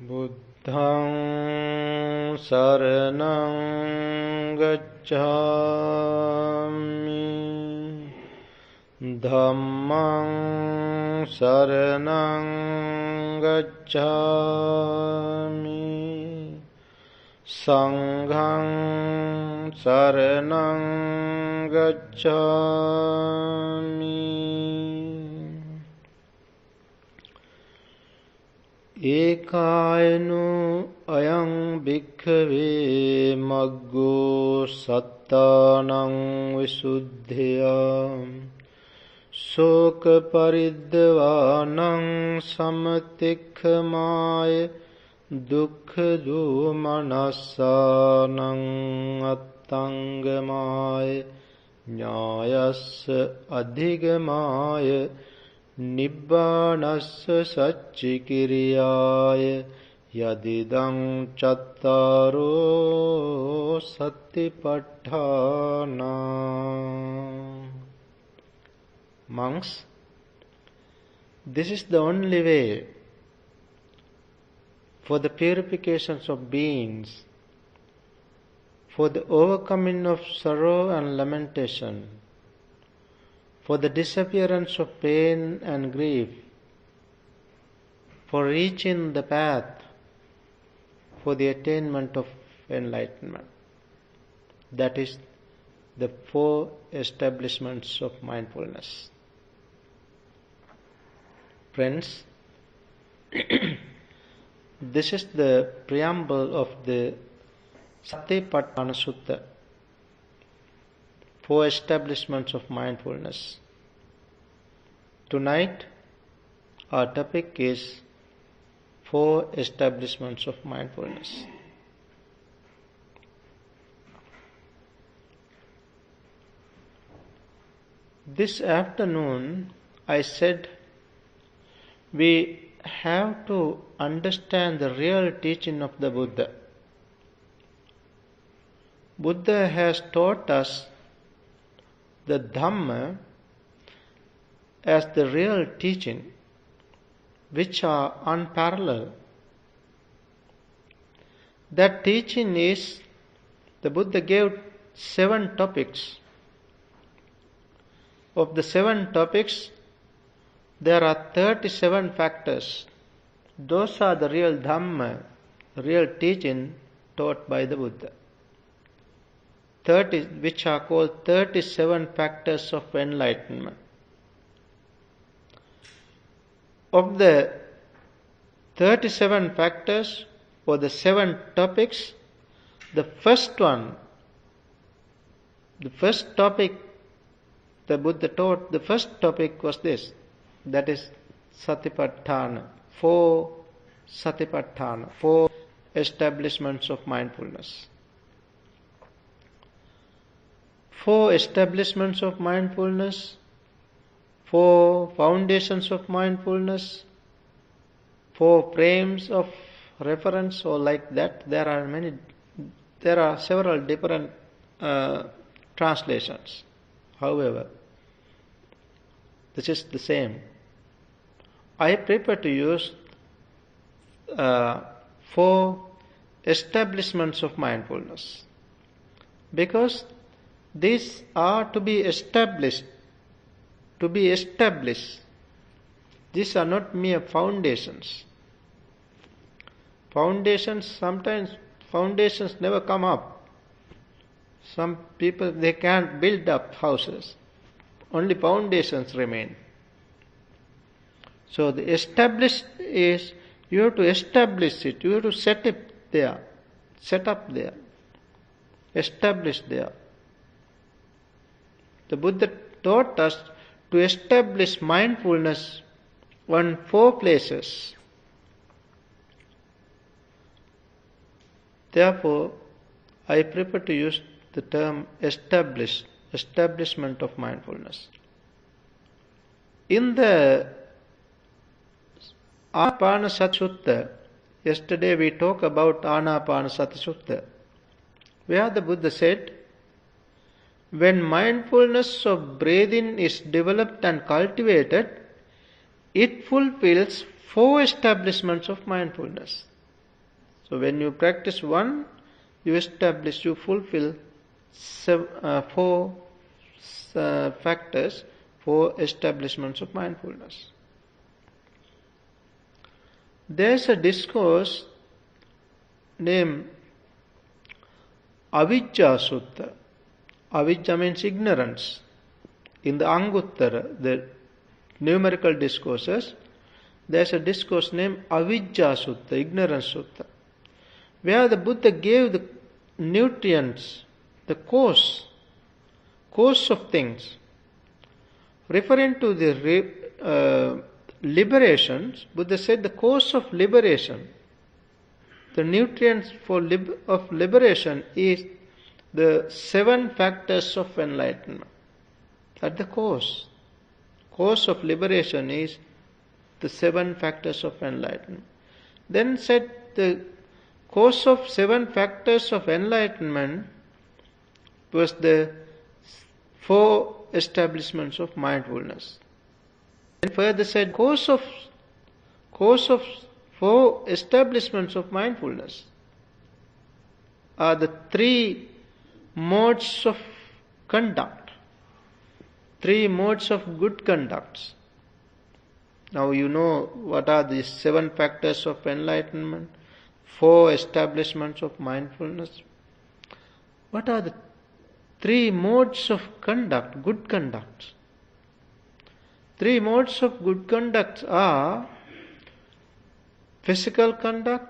Buddhaṃ saraṇaṃ gacchāmi, Dhammaṃ saraṇaṃ gacchāmi, Saṅghaṃ saraṇaṃ gacchāmi. Ekāyano ayaṃ bhikkhave maggo sattānaṃ visuddhiyā soka pariddvānaṃ samatikhamāya dukkha dūmanasānaṃ attangamāya ñāyassa adhigamāya Nibbānassa saccikiriyāya yadidaṃ cattāro satipatthāna. Monks, this is the only way for the purifications of beings, for the overcoming of sorrow and lamentation, for the disappearance of pain and grief, for reaching the path, for the attainment of enlightenment. That is the four establishments of mindfulness. Friends, this is the preamble of the Satipatthana Sutta, Four Establishments of Mindfulness. Tonight, our topic is Four Establishments of Mindfulness. This afternoon, I said we have to understand the real teaching of the Buddha. Buddha has taught us the Dhamma as the real teaching, which are unparalleled. That teaching is, the Buddha gave 7 topics. Of the 7 topics, there are 37 factors. Those are the real Dhamma, real teaching taught by the Buddha. Which are called 37 factors of enlightenment. Of the 37 factors or the 7 topics, the first topic the Buddha taught, the first topic was this, that is Satipatthana, four establishments of mindfulness. 4 establishments of mindfulness, 4 foundations of mindfulness, 4 frames of reference, or like that. There are several different translations. However, this is the same. I prefer to use 4 establishments of mindfulness, because these are to be established. These are not mere foundations. Sometimes foundations never come up. Some people, they can't build up houses. Only foundations remain. So the established is, you have to establish it. You have to set up there, establish there. The Buddha taught us to establish mindfulness on 4 places. Therefore, I prefer to use the term establishment of mindfulness. In the Anapanasati Sutta, yesterday we talked about Anapanasati Sutta, where the Buddha said, when mindfulness of breathing is developed and cultivated, it fulfills 4 establishments of mindfulness. So when you practice one, you fulfill four factors, four establishments of mindfulness. There is a discourse named Avijja Sutta. Avijja means ignorance. In the Anguttara, the numerical discourses, there is a discourse named Avijja Sutta, Ignorance Sutta, where the Buddha gave the nutrients, the course of things. Referring to the liberations, Buddha said the course of liberation, the nutrients of liberation is the 7 factors of enlightenment. At the course of liberation is the 7 factors of enlightenment. Then said the course of 7 factors of enlightenment was the 4 establishments of mindfulness. And further said course of 4 establishments of mindfulness are the 3 modes of conduct, 3 modes of good conducts. Now you know what are the 7 factors of enlightenment, 4 establishments of mindfulness. What are the 3 modes of conduct, good conducts? 3 modes of good conduct are physical conduct,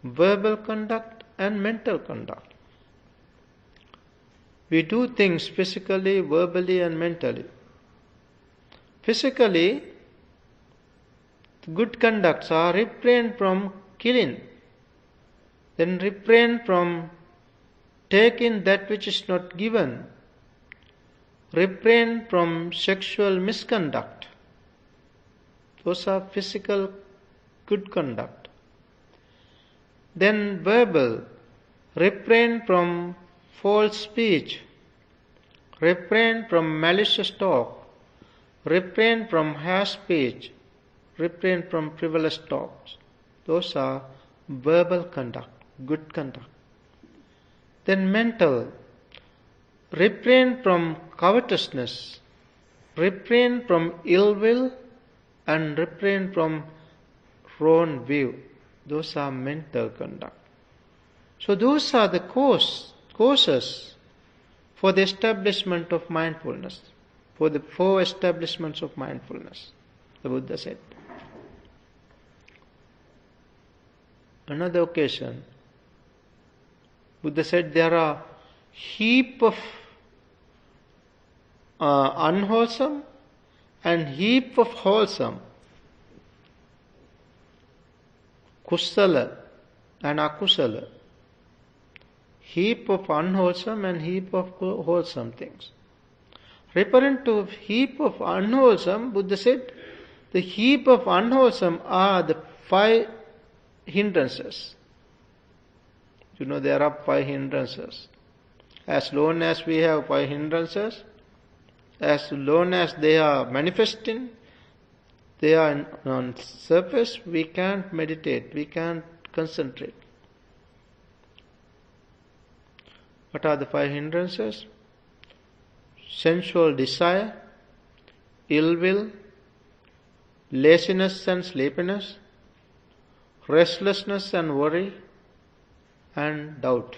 verbal conduct, and mental conduct. We do things physically, verbally, and mentally. Physically, good conducts are refrain from killing, then refrain from taking that which is not given, refrain from sexual misconduct. Those are physical good conduct. Then verbal, refrain from false speech, refrain from malicious talk, refrain from harsh speech, refrain from frivolous talks. Those are verbal conduct, good conduct. Then mental, refrain from covetousness, refrain from ill will, and refrain from wrong view. Those are mental conduct. So those are the causes for the establishment of mindfulness, for the 4 establishments of mindfulness, the Buddha said. Another occasion, Buddha said there are heap of unwholesome and heap of wholesome, kusala and akusala, heap of unwholesome and heap of wholesome things. Referring to heap of unwholesome, Buddha said the heap of unwholesome are the 5 hindrances. You know there are 5 hindrances. As long as we have 5 hindrances, as long as they are manifesting, they are on surface, we can't meditate, we can't concentrate. What are the 5 hindrances? Sensual desire, ill will, laziness and sleepiness, restlessness and worry, and doubt.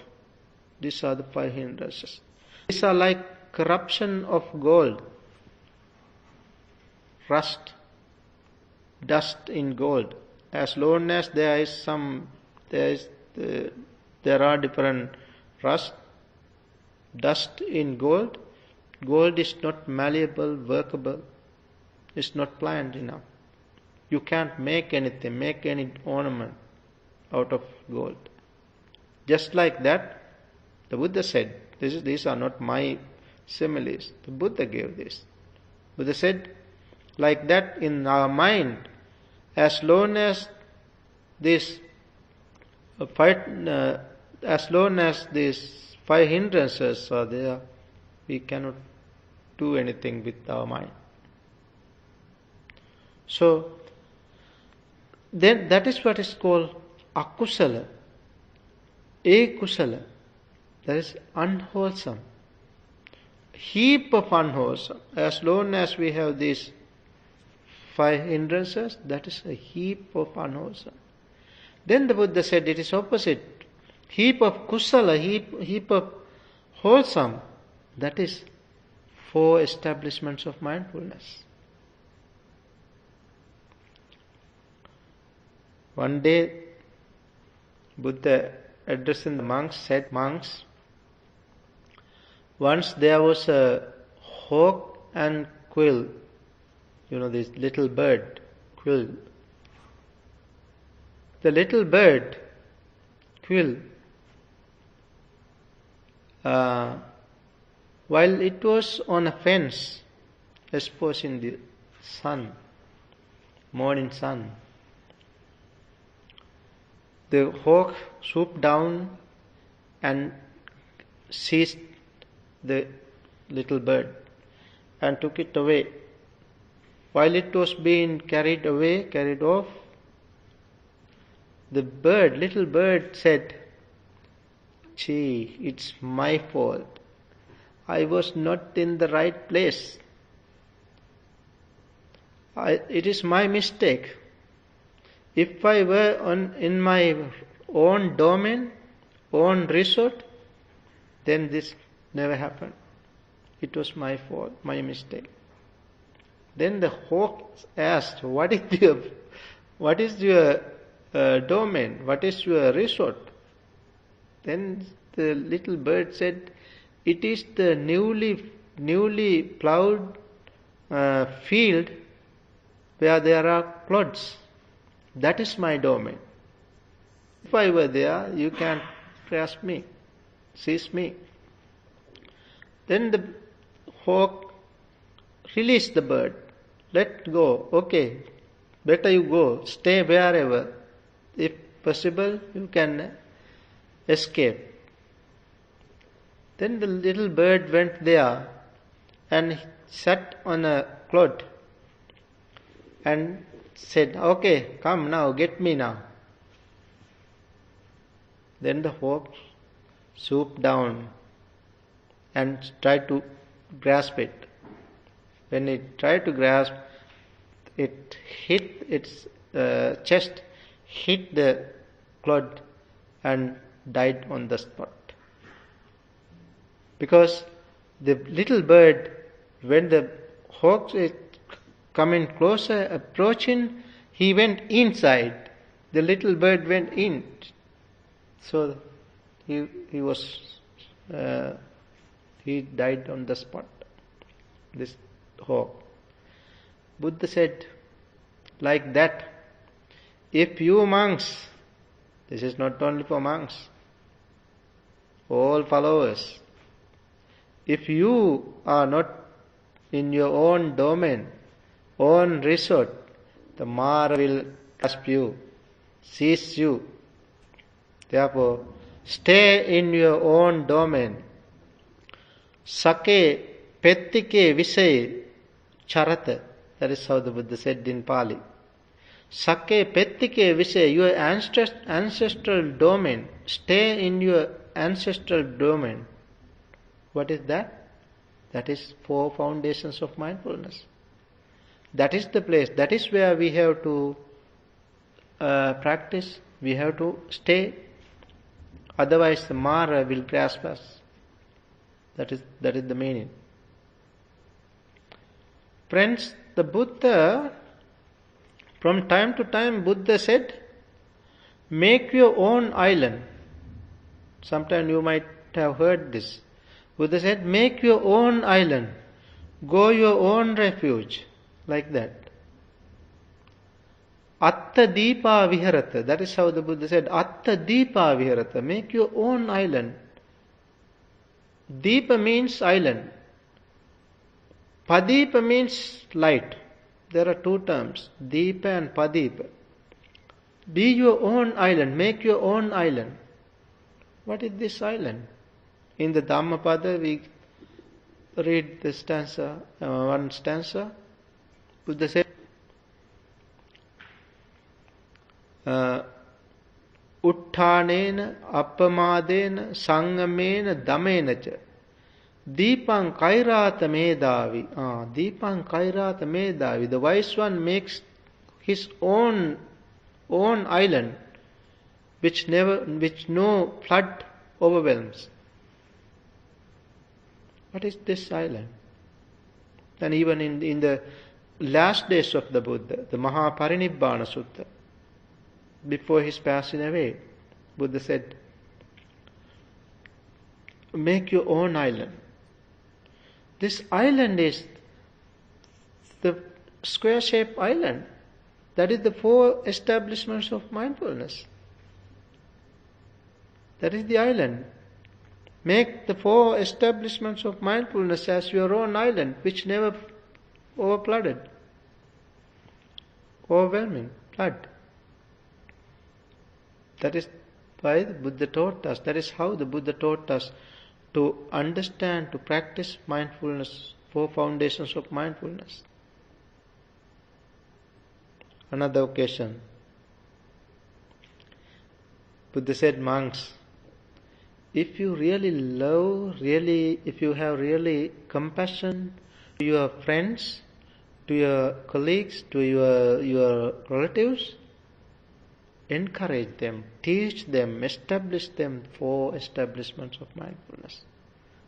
These are the 5 hindrances. These are like corruption of gold, rust, dust in gold. As long as there are different rust, dust in gold, gold is not malleable, workable, it's not pliant enough. You can't make anything, make any ornament out of gold. Just like that, the Buddha said, these are not my similes, the Buddha gave this. Buddha said, like that in our mind, as long as these 5 hindrances are there, we cannot do anything with our mind. So, then that is what is called akusala. Akusala, that is unwholesome. Heap of unwholesome. As long as we have these 5 hindrances, that is a heap of unwholesome. Then the Buddha said it is opposite. Heap of kusala, heap of wholesome. That is 4 establishments of mindfulness. One day, Buddha addressing the monks said, "Monks, once there was a hawk and quill, this little bird, quill. The little bird, quill, while it was on a fence, exposed in the sun, morning sun, the hawk swooped down and seized the little bird and took it away. While it was being carried off, the little bird said, 'Gee, it's my fault. I was not in the right place. It is my mistake. If I were in my own domain, own resort, then this never happened. It was my fault, my mistake.' Then the hawk asked, What is your domain? What is your resort?" Then the little bird said, "It is the newly plowed field where there are clods. That is my domain. If I were there, you can't grasp me, seize me." Then the hawk released the bird. "Let go. Okay, better you go. Stay wherever. If possible, you can escape." Then the little bird went there and sat on a clod and said, "Okay, come now, get me now." Then the hawk swooped down and tried to grasp it. When it tried to grasp, it hit its chest, hit the clod and died on the spot. Because the little bird, when the hawk is coming closer, approaching, he went inside. The little bird went in. So he died on the spot, this hawk. Buddha said, like that, if you monks, this is not only for monks, all followers, if you are not in your own domain, own resort, the Mara will grasp you, seize you. Therefore, stay in your own domain. Sake pettike visay charata. That is how the Buddha said in Pali. Sake pettike visay, your ancestral domain. Stay in your ancestral domain. What is that? That is 4 foundations of mindfulness. That is the place. That is where we have to practice. We have to stay. Otherwise, the Mara will grasp us. That is the meaning. Friends, the Buddha, from time to time, Buddha said, make your own island. Sometime you might have heard this. Buddha said, make your own island. Go your own refuge. Like that. Atta Deepa Viharata. That is how the Buddha said, Atta Deepa Viharata. Make your own island. Deepa means island. Padipa means light. There are 2 terms, Deepa and Padipa. Be your own island. Make your own island. What is this island? In the Dhammapada we read the stanza, one stanza. Buddha said, Utthanena, Appamadena, Sangamena, Damenacha. Deepang Kairata Medavi. Deepang Kairata Medavi. The wise one makes his own island, which no flood overwhelms. What is this island? And even in the last days of the Buddha, the Mahaparinibbana Sutta, before his passing away, Buddha said, make your own island. This island is the square-shaped island. That is the four establishments of mindfulness. That is the island. Make the four establishments of mindfulness as your own island, which never overflooded. Overwhelming flood. That is why the Buddha taught us. That is how the Buddha taught us to understand, to practice mindfulness, four foundations of mindfulness. Another occasion, Buddha said, monks, if you really love, if you have really compassion to your friends, to your colleagues, to your relatives, encourage them, teach them, establish them four establishments of mindfulness.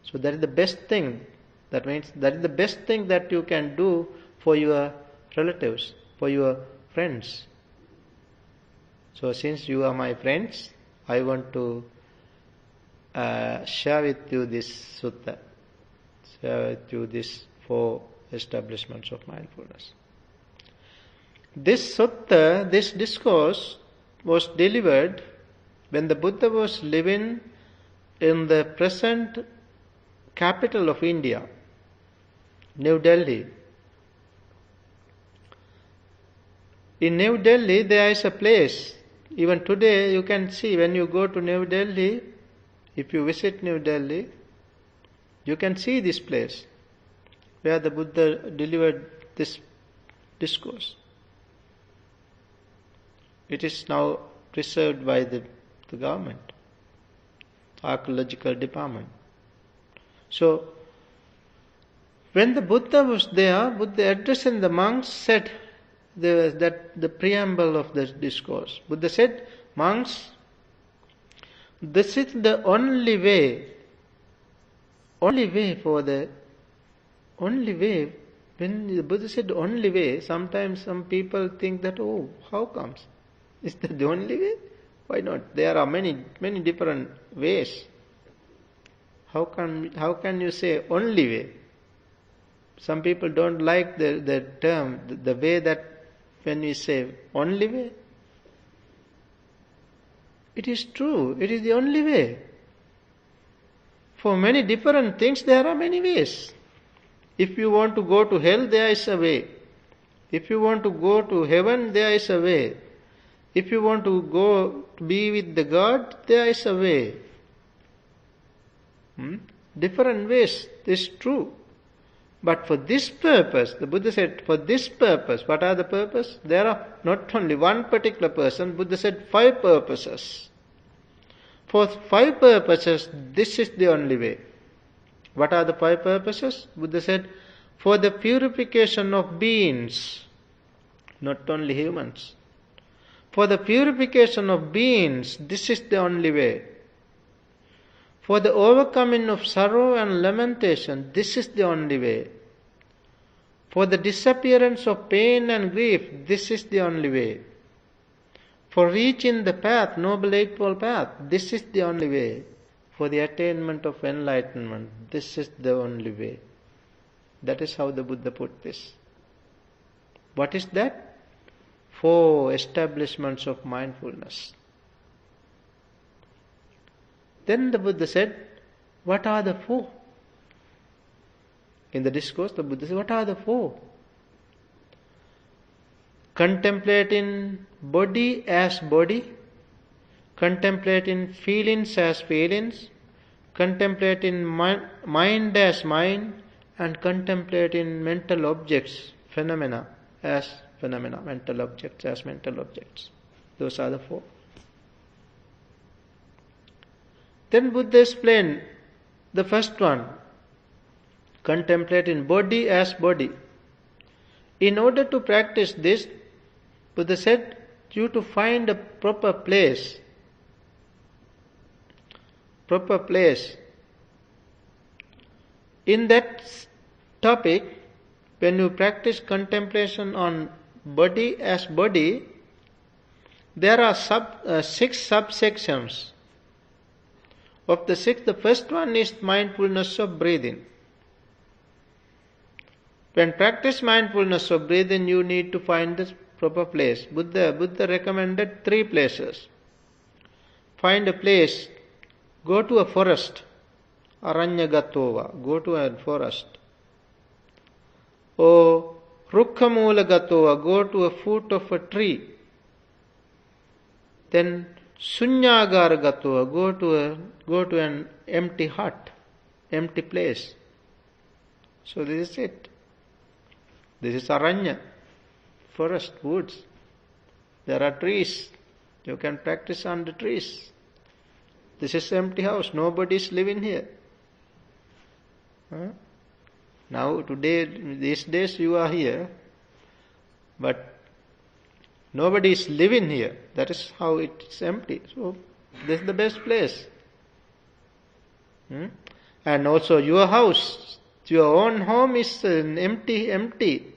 So that is the best thing. That means that is the best thing that you can do for your relatives, for your friends. So since you are my friends, I want to share with you this sutta, share with you this four establishments of mindfulness. This sutta, this discourse was delivered when the Buddha was living in the present capital of India, New Delhi. In New Delhi there is a place, even today you can see when you go to New Delhi, if you visit New Delhi, you can see this place where the Buddha delivered this discourse. It is now preserved by the government, archaeological department. So, when the Buddha was there, Buddha addressing the monks said the preamble of the discourse. Buddha said, monks, this is the only way when the Buddha said only way, sometimes some people think that, oh, how comes? Is that the only way? Why not? There are many different ways. How can you say only way? Some people don't like the term, the way that when we say only way. It is true, it is the only way. For many different things there are many ways. If you want to go to hell, there is a way. If you want to go to heaven, there is a way. If you want to go to be with the God, there is a way. Different ways, this is true. But for this purpose, the Buddha said, for this purpose, what are the purpose? There are not only one particular person, Buddha said 5 purposes. For 5 purposes, this is the only way. What are the 5 purposes? Buddha said, for the purification of beings, not only humans. For the purification of beings, this is the only way. For the overcoming of sorrow and lamentation, this is the only way. For the disappearance of pain and grief, this is the only way. For reaching the path, Noble Eightfold Path, this is the only way. For the attainment of enlightenment, this is the only way. That is how the Buddha put this. What is that? 4 establishments of mindfulness. Then the Buddha said, what are the 4? In the discourse, the Buddha said, what are the 4? Contemplating body as body, contemplating feelings as feelings, contemplating mind as mind, and contemplating mental objects, phenomena as phenomena, mental objects as mental objects. Those are the 4. Then Buddha explained the first one, contemplating body as body. In order to practice this, Buddha said, you to find a proper place. In that topic, when you practice contemplation on body as body, there are 6 subsections. Of the 6, the first one is mindfulness of breathing. When practice mindfulness of breathing, you need to find the proper place. Buddha recommended 3 places. Find a place, go to a forest, aranyagatova, go to a forest. Or rukkhamulagatova, go to a foot of a tree. Then sunyagaragatova, go to an empty hut, empty place. So this is it. This is aranya, forest, woods. There are trees. You can practice under trees. This is empty house. Nobody is living here. Now, today, these days you are here, but nobody is living here. That is how it's empty. So, this is the best place. And also your house, your own home is empty.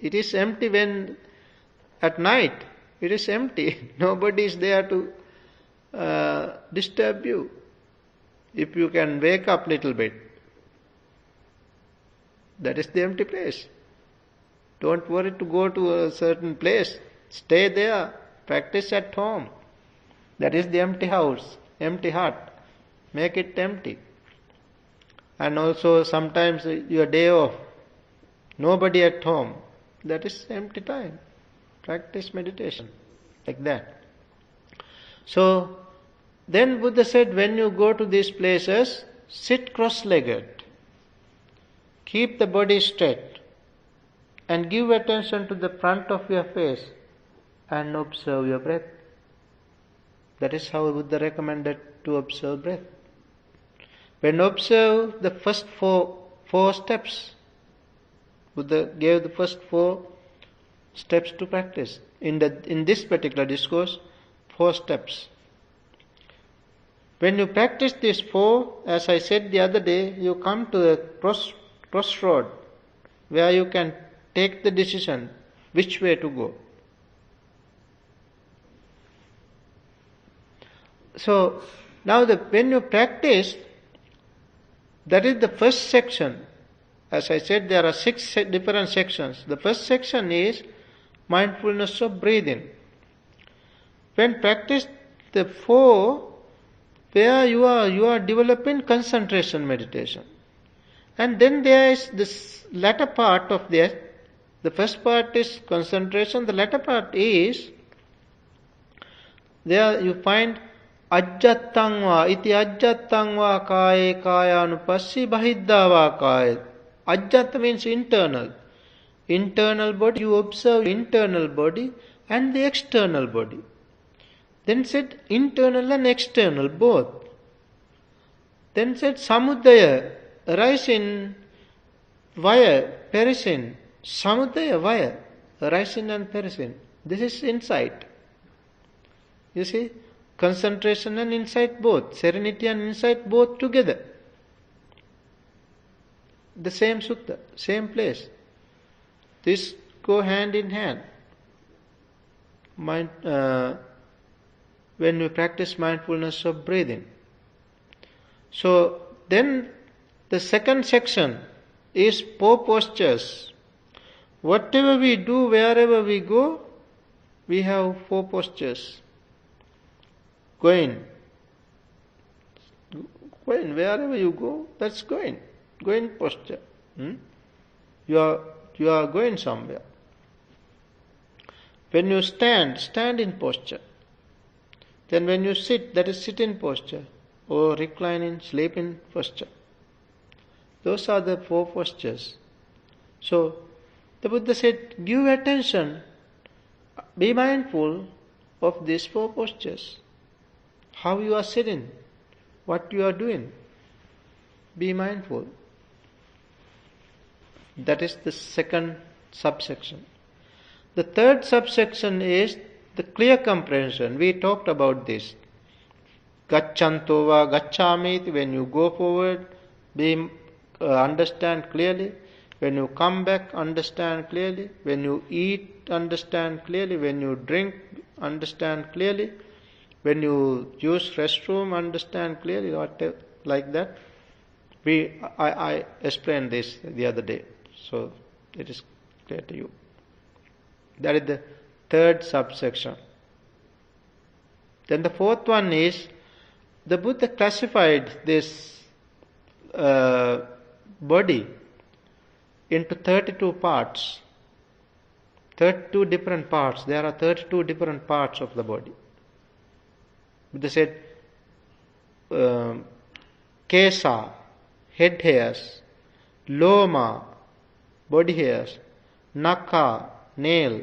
It is empty when at night. It is empty. Nobody is there to disturb you. If you can wake up little bit, that is the empty place. Don't worry to go to a certain place. Stay there. Practice at home. That is the empty house, empty hut. Make it empty. And also sometimes your day off, nobody at home. That is empty time. Practice meditation like that. So, then Buddha said, when you go to these places, sit cross-legged. Keep the body straight. And give attention to the front of your face. And observe your breath. That is how Buddha recommended to observe breath. When observe the first four steps, Buddha gave the first 4 steps to practice. In this particular discourse, 4 steps. When you practice these 4, as I said the other day, you come to a crossroad where you can take the decision which way to go. So, now when you practice, that is the first section. As I said, there are 6 different sections. The first section is mindfulness of breathing. When practice the 4, where you are developing concentration meditation. And then there is this latter part of this. The first part is concentration. The latter part is, there you find ajjattang va iti ajjattang va kaye kayanupassī bahiddhā va kaye. Ajjatta means internal. Internal body, you observe internal body and the external body. Then said internal and external both. Then said samudaya, arising via perishing. Samudaya via arising and perishing. This is insight. You see, concentration and insight both, serenity and insight both together. The same sutta, same place. This go hand in hand. When we practice mindfulness of breathing. So then the second section is 4 postures. Whatever we do, wherever we go, we have 4 postures. Going, wherever you go, that's going posture. You are going somewhere. When you stand in posture. Then when you sit, that is sitting posture, or reclining, sleeping posture. Those are the 4 postures. So, the Buddha said, give attention, be mindful of these 4 postures. How you are sitting, what you are doing. Be mindful. That is the second subsection. The third subsection is the clear comprehension. We talked about this. Gacchanto va gacchami, when you go forward, understand clearly. When you come back, understand clearly. When you eat, understand clearly. When you drink, understand clearly. When you use restroom, understand clearly. Like that. I explained this the other day, so it is clear to you. That is the third subsection. Then the fourth one is, the Buddha classified this body into 32 parts. 32 different parts. There are 32 different parts of the body. Buddha said, Kesa, head hairs, Loma, body hairs, Naka, nail,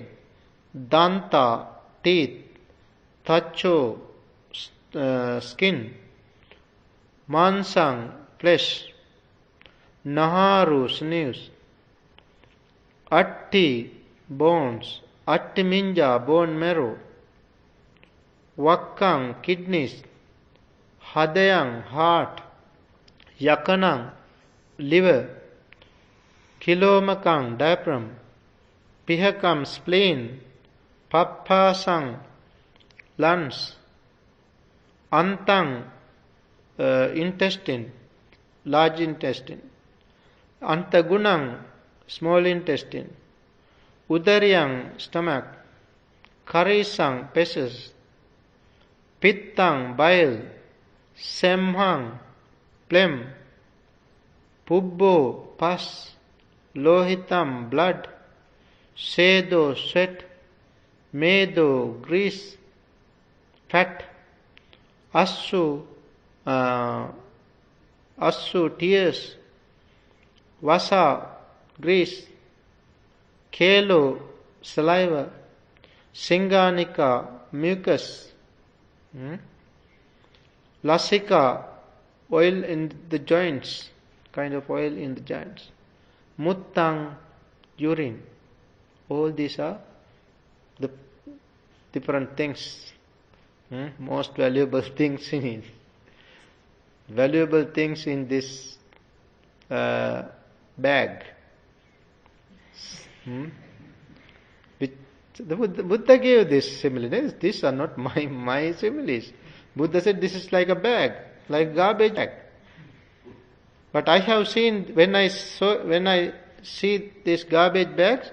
Danta, teeth, Tacho, skin, Mansang, flesh, Naharu, sinews, Atti, bones, Attiminja, bone marrow, Wakkang, kidneys, Hadayang, heart, Yakanang, liver, Kilomakang, diaphragm, Pihakam, spleen, Pappasang, lungs, Antang, intestine, large intestine, Antagunang, small intestine, Udariyang, stomach, Karisang, peses, Pittang, bile, Semhang, phlegm, Pubbo, pus, Lohitam, blood, Sedo, sweat, Medo, grease, fat, Assu, tears, Vasa, grease, Kelo, saliva, Singanika, mucus, Lasika, oil in the joints, kind of oil in the joints, Muttang, urine. All these are the different things, most valuable things in it. Valuable things in this bag. Which the Buddha gave this simile. These are not my similes. Buddha said this is like a bag, like garbage bag. But I have seen, when I see these garbage bags,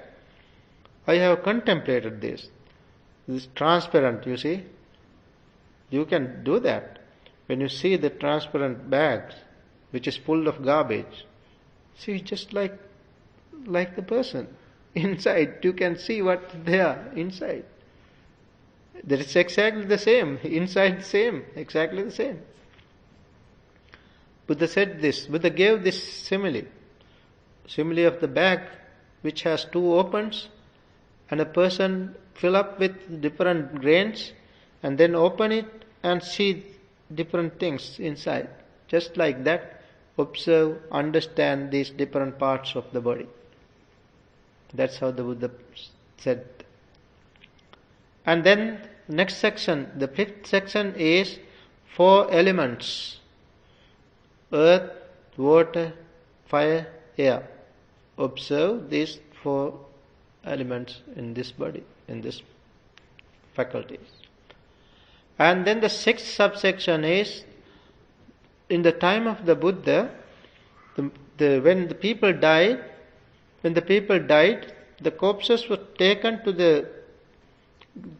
I have contemplated this. This is transparent, you see. You can do that. When you see the transparent bags, which is full of garbage, see, just like the person. Inside, you can see what's there inside. That is exactly the same. Inside the same. Exactly the same. Buddha said this. Buddha gave this simile. Simile of the bag which has two opens, and a person fill up with different grains and then open it and see different things inside. Just like that, observe, understand these different parts of the body. That's how the Buddha said. And then next section, the fifth section is 4 elements: earth, water, fire, air. Observe these 4 elements in this body, in this faculties. And then the 6th subsection is, in the time of the Buddha, when the people died, the corpses were taken to the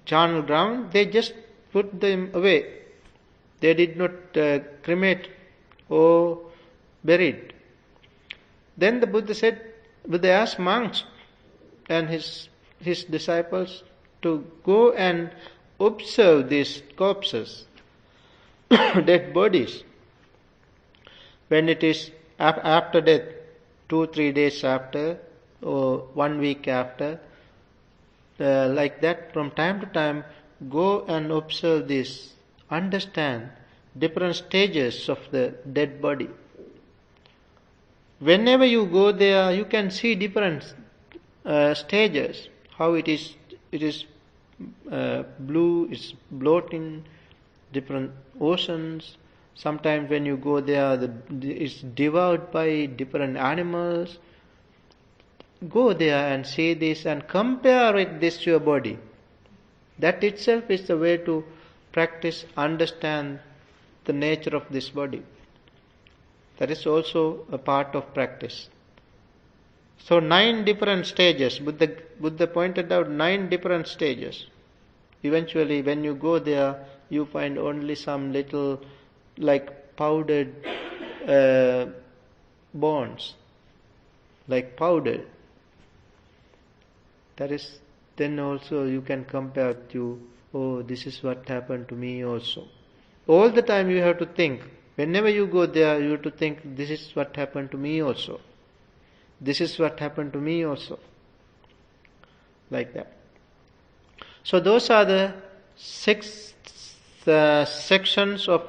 charnel ground. They just put them away. They did not cremate or buried. Then the Buddha asked monks and his disciples to go and observe these corpses, dead bodies. When it is after death, 2-3 days after, or 1 week after, like that, from time to time, go and observe this. Understand different stages of the dead body. Whenever you go there, you can see different stages. How it is blue, it's bloating, different oceans. Sometimes when you go there, it's devoured by different animals. Go there and see this and compare it this to your body. That itself is the way to practice, understand the nature of this body. That is also a part of practice. So 9 different stages. Buddha pointed out 9 different stages. Eventually when you go there, you find only some little like powdered bones. Like powder. That is, then also you can compare to, oh, this is what happened to me also. All the time you have to think. Whenever you go there, you have to think, this is what happened to me also. This is what happened to me also. Like that. So those are the 6 sections of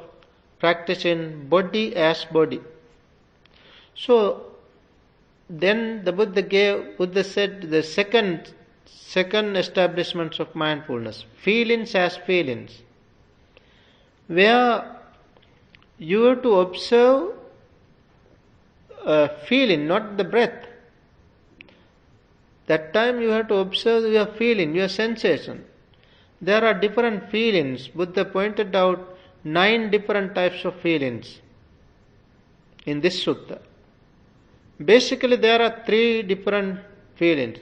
practice in body as body. So then the Buddha said the second establishments of mindfulness, feelings as feelings, where you have to observe feeling, not the breath. That time you have to observe your feeling, your sensation. There are different feelings. Buddha pointed out 9 different types of feelings in this sutta. Basically there are 3 different feelings.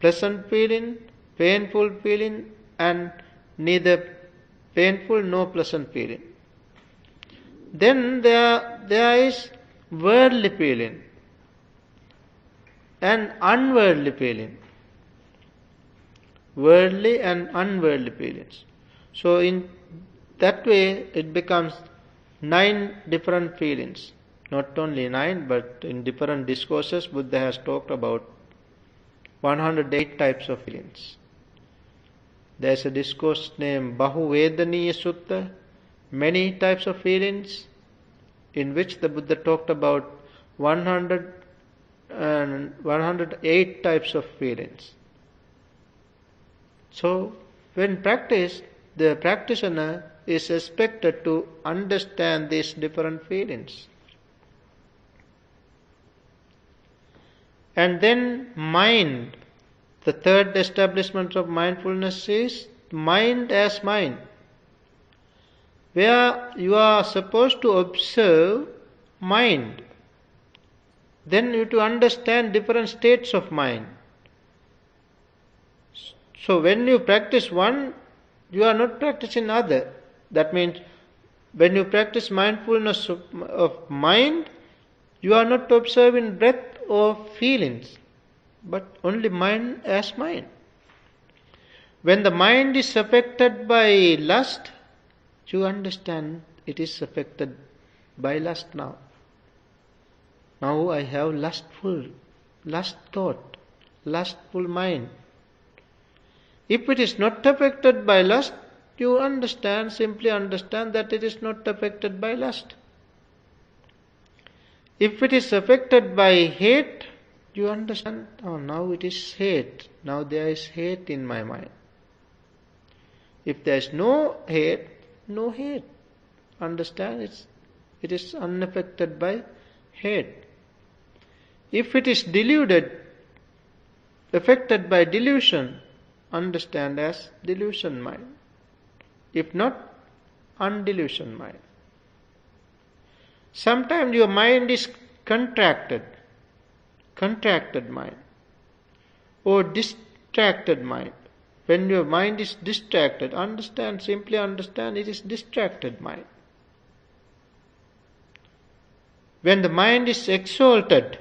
Pleasant feeling, painful feeling, and neither painful nor pleasant feeling. Then there is worldly feeling and unworldly feeling. Worldly and unworldly feelings. So in that way it becomes 9 different feelings. Not only 9, but in different discourses Buddha has talked about 108 types of feelings. There is a discourse named Bahuvedaniya Sutta, many types of feelings, in which the Buddha talked about 108 types of feelings. So, when practiced, the practitioner is expected to understand these different feelings. And then mind, the third establishment of mindfulness is mind as mind, where you are supposed to observe mind. Then you have to understand different states of mind. So when you practice one, you are not practicing other. That means when you practice mindfulness of mind, you are not observing breath or feelings, but only mind as mind. When the mind is affected by lust, you understand it is affected by lust now. Now I have lust thought, lustful mind. If it is not affected by lust, you simply understand that it is not affected by lust. If it is affected by hate, you understand, oh, now it is hate. Now there is hate in my mind. If there is no hate, no hate. Understand it is unaffected by hate. If it is affected by delusion, understand as delusion mind. If not, undelusion mind. Sometimes your mind is contracted mind, or distracted mind. When your mind is distracted, simply understand it is distracted mind. When the mind is exalted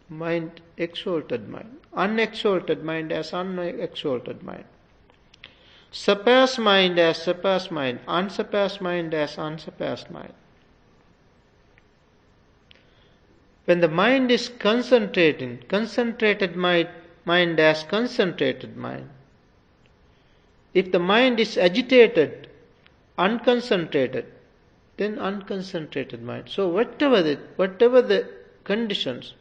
mind, unexalted mind as unexalted mind. Surpassed mind as surpassed mind, unsurpassed mind as unsurpassed mind. When the mind is concentrated mind as concentrated mind. If the mind is agitated, unconcentrated, then unconcentrated mind. So whatever the conditions,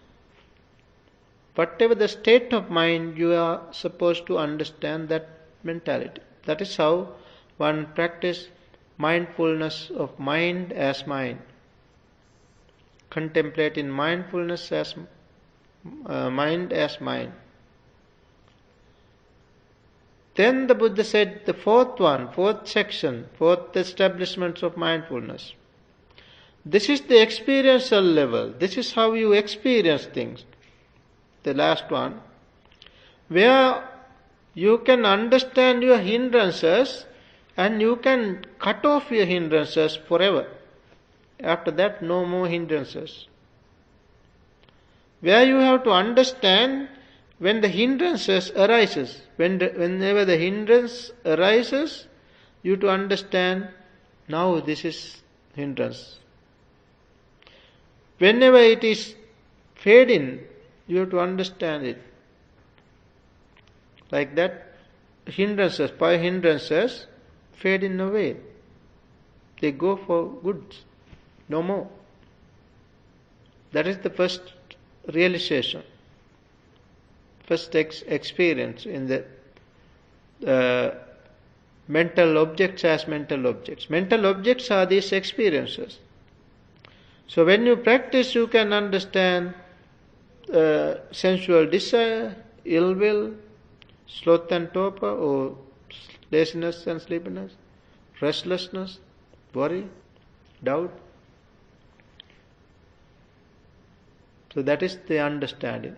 whatever the state of mind, you are supposed to understand that mentality. That is how one practices mindfulness of mind as mind. Contemplating mindfulness as mind as mind. Then the Buddha said the fourth section, fourth establishments of mindfulness. This is the experiential level. This is how you experience things. The last one, where you can understand your hindrances and you can cut off your hindrances forever. After that, no more hindrances. Where you have to understand when the hindrances arises. Whenever the hindrance arises, you have to understand, now this is hindrance. Whenever it is fading, you have to understand it. Like that, hindrances, five hindrances, fading away. They go for good, no more. That is the first realization, first experience in the mental objects as mental objects. Mental objects are these experiences. So when you practice, you can understand sensual desire, ill will, sloth and torpor, or laziness and sleepiness, restlessness, worry, doubt. So that is the understanding.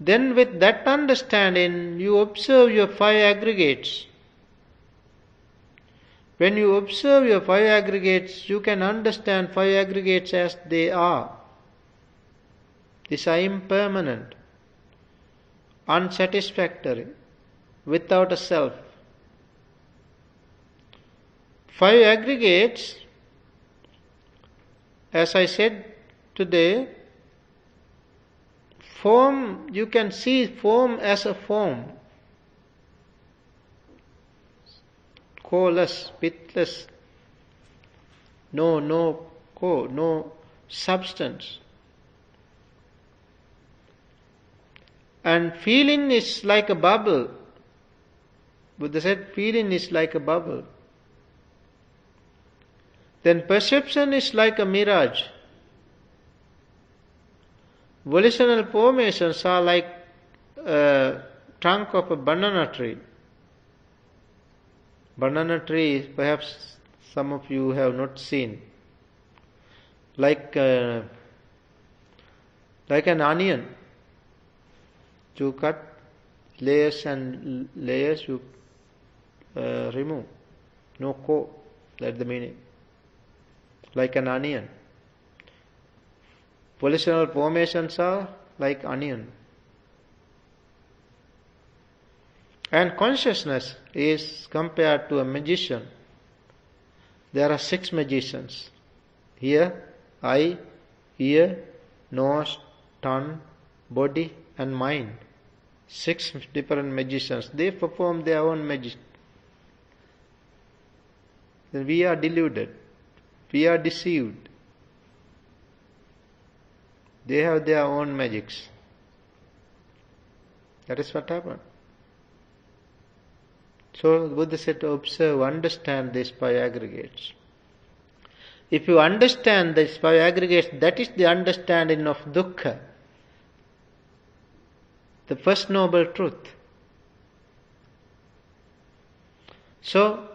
Then with that understanding, you observe your five aggregates. When you observe your five aggregates, you can understand five aggregates as they are. These are impermanent, unsatisfactory, without a self. Five aggregates, as I said today, form, you can see form as a form. Co-less, pithless, no substance. And feeling is like a bubble. Buddha said feeling is like a bubble. Then perception is like a mirage. Volitional formations are like a trunk of a banana tree. Banana tree, perhaps some of you have not seen. Like an onion. You cut layers and layers, you remove. No core, that's the meaning. Like an onion. Volitional formations are like onion. And consciousness is compared to a magician. There are 6 magicians. Here, eye, ear, nose, tongue, body and mind. 6 different magicians. They perform their own magic. Then we are deluded. We are deceived. They have their own magics. That is what happened. So the Buddha said to observe, understand these 5 aggregates. If you understand these 5 aggregates, that is the understanding of dukkha, the first noble truth. So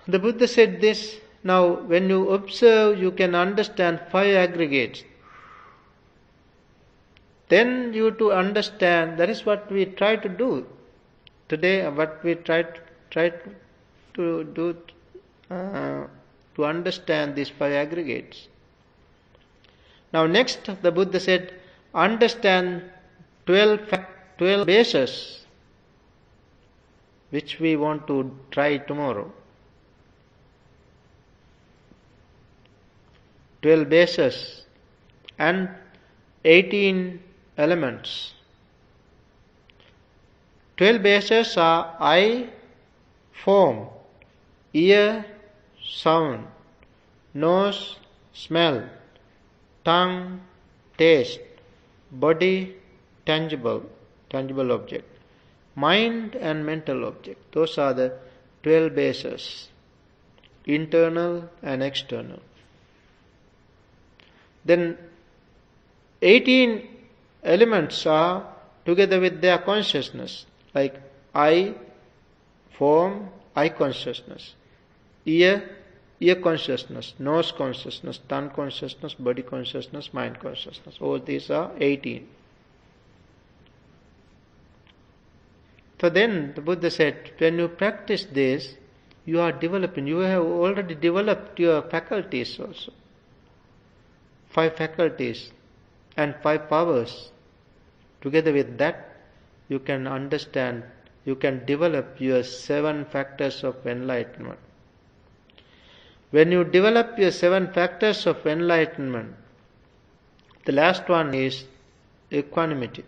the Buddha said this, now when you observe, you can understand 5 aggregates. Then you to understand, that is what we try to do. Today, what we try to do to understand these 5 aggregates. Now next, the Buddha said, understand 12 bases, which we want to try tomorrow. 12 bases and 18 elements. 12 bases are I, form, ear, sound, nose, smell, tongue, taste, body, tangible object, mind and mental object. Those are the 12 bases, internal and external. Then 18 elements are together with their consciousness, like eye, form, eye consciousness, ear consciousness, nose consciousness, tongue consciousness, body consciousness, mind consciousness. All these are 18. So then the Buddha said, when you practice this, you are developing, you have already developed your faculties also. 5 faculties and 5 powers. Together with that, you can understand, you can develop your 7 factors of enlightenment. When you develop your 7 factors of enlightenment, the last one is equanimity.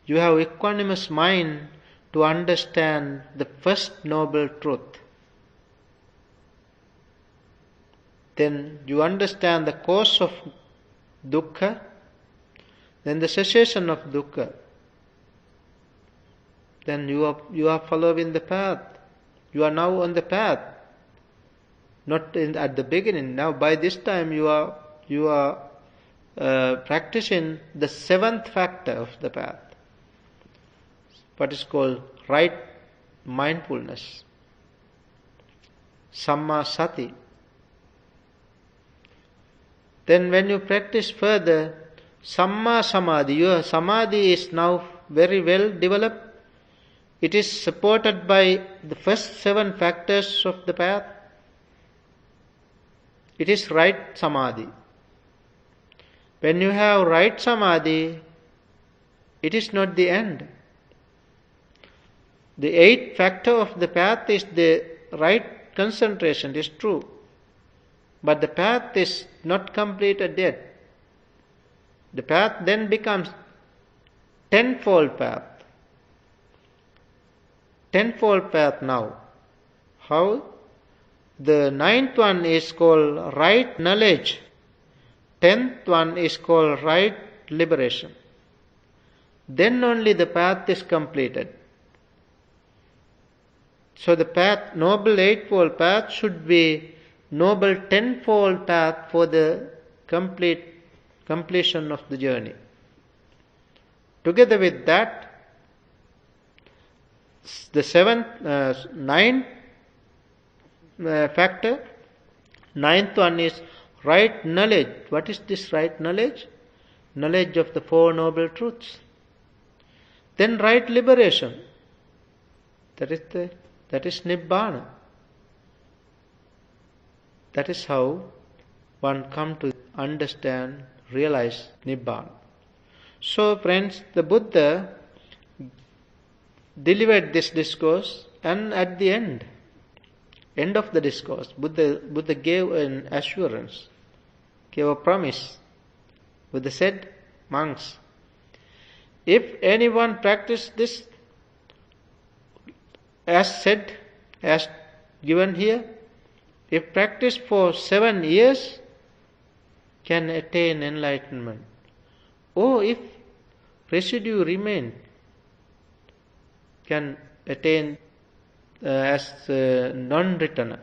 You have equanimous mind to understand the first noble truth. Then you understand the cause of dukkha, then the cessation of dukkha. Then you are following the path. You are now on the path. Not at the beginning. Now by this time you are practicing the 7th factor of the path, what is called right mindfulness, samma sati. Then when you practice further, samma samadhi, your samadhi is now very well developed. It is supported by the first 7 factors of the path. It is right samadhi. When you have right samadhi, it is not the end. The 8th factor of the path is the right concentration, it is true. But the path is not completed yet. The path then becomes 10-fold path. 10-fold path now. How? The 9th one is called right knowledge. 10th one is called right liberation. Then only the path is completed. So the path, noble 8-fold path, should be noble 10-fold path for the completion of the journey. Together with that, the 9th factor, 9th one is right knowledge. What is this right knowledge? Knowledge of the 4 noble truths. Then right liberation. That is Nibbana. That is how one come to understand, realize Nibbana. So friends, the Buddha delivered this discourse, and at the end of the discourse, Buddha gave an assurance, gave a promise. Buddha said, monks, if anyone practice this as said, as given here, if practiced for 7 years, can attain enlightenment. Or if residue remain, can attain as non-returner,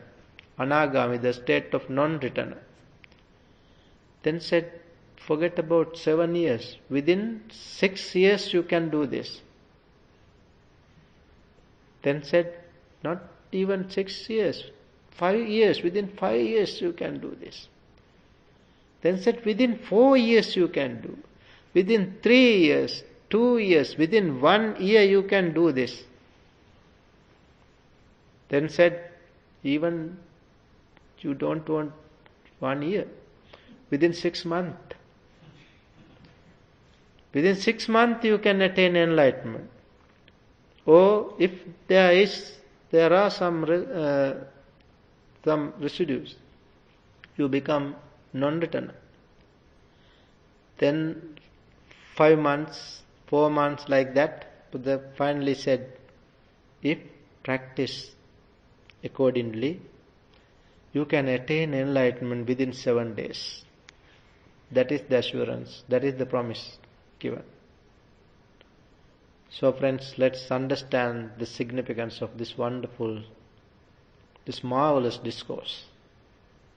anagami, the state of non-returner. Then said, forget about 7 years. Within 6 years you can do this. Then said, not even 6 years, 5 years, within 5 years you can do this. Then said, within 4 years you can do. Within 3 years, 2 years, within 1 year you can do this. Then said, even you don't want 1 year, within 6 months. Within 6 months you can attain enlightenment. Or if there are some residues, you become non-returner. Then 5 months, 4 months, like that, Buddha finally said, if practice accordingly, you can attain enlightenment within 7 days. That is the assurance, that is the promise given. So friends, let's understand the significance of this wonderful, this marvelous discourse.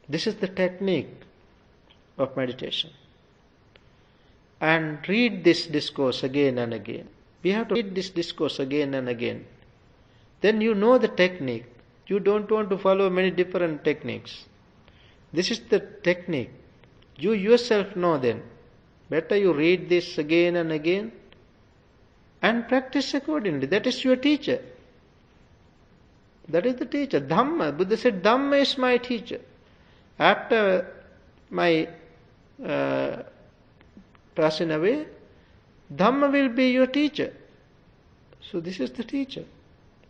This is the technique of meditation. And read this discourse again and again. We have to read this discourse again and again. Then you know the technique. You don't want to follow many different techniques. This is the technique. You yourself know then. Better you read this again and again and practice accordingly. That is your teacher. That is the teacher. Dhamma. Buddha said, Dhamma is my teacher. After my passing away, Dhamma will be your teacher. So this is the teacher.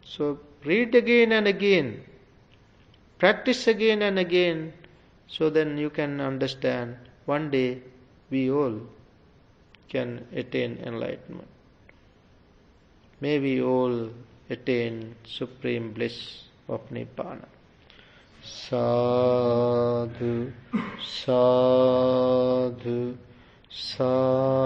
So read again and again. Practice again and again. So then you can understand. One day we all can attain enlightenment. May we all attain supreme bliss of Nibbana. Sadhu, sadhu, sadhu.